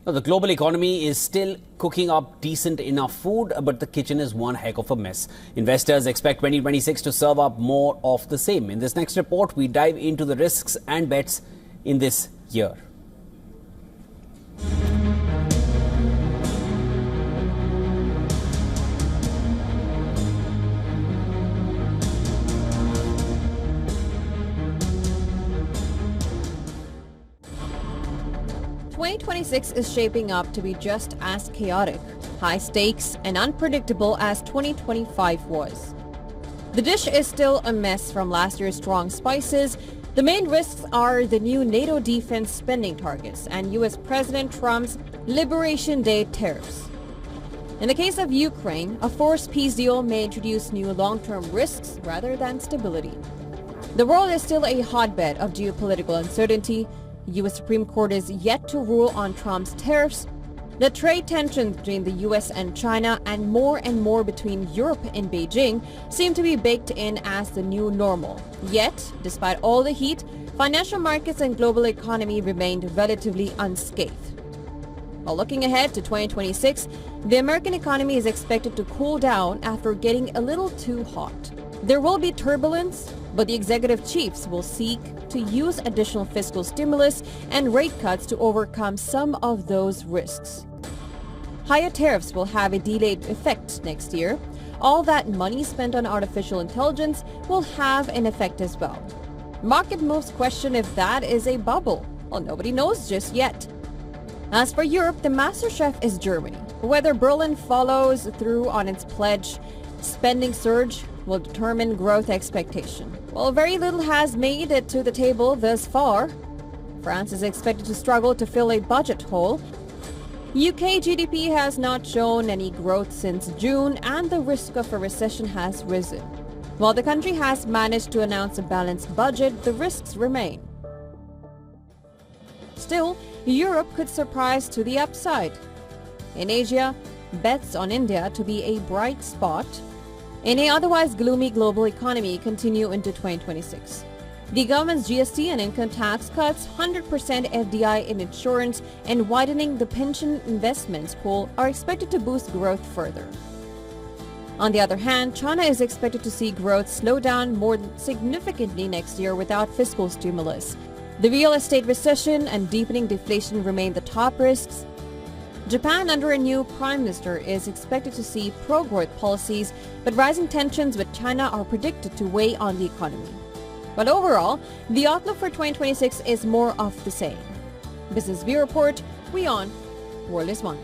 Now, the global economy is still cooking up decent enough food, but the kitchen is one heck of a mess. Investors expect 2026 to serve up more of the same. In this next report, we dive into the risks and bets in this year. '26 is shaping up to be just as chaotic, high stakes, and unpredictable as 2025 was. The dish is still a mess from last year's strong spices. The main risks are the new NATO defense spending targets and US President Trump's Liberation Day tariffs. In the case of Ukraine, a forced peace deal may introduce new long-term risks rather than stability. The world is still a hotbed of geopolitical uncertainty. U.S. Supreme Court is yet to rule on Trump's tariffs. The trade tensions between the U.S. and China and more between Europe and Beijing seem to be baked in as the new normal. Yet, despite all the heat, financial markets and global economy remained relatively unscathed. While looking ahead to 2026, the American economy is expected to cool down after getting a little too hot. There will be turbulence, but the executive chiefs will seek to use additional fiscal stimulus and rate cuts to overcome some of those risks. Higher tariffs will have a delayed effect next year. All that money spent on artificial intelligence will have an effect as well. Market moves question if that is a bubble. Well, nobody knows just yet. As for Europe, the master chef is Germany. Whether Berlin follows through on its pledge spending surge will determine growth expectation. While very little has made it to the table thus far, France is expected to struggle to fill a budget hole. UK GDP has not shown any growth since June, and the risk of a recession has risen. While the country has managed to announce a balanced budget, the risks remain. Still, Europe could surprise to the upside. In Asia, bets on India to be a bright spot in a otherwise gloomy global economy continue into 2026. The government's GST and income tax cuts, 100% FDI in insurance, and widening the pension investments pool are expected to boost growth further. On the other hand, China is expected to see growth slow down more significantly next year without fiscal stimulus. The real estate recession and deepening deflation remain the top risks. Japan, under a new prime minister, is expected to see pro-growth policies, but rising tensions with China are predicted to weigh on the economy. But overall, the outlook for 2026 is more of the same. Business View Report, WION, World is One.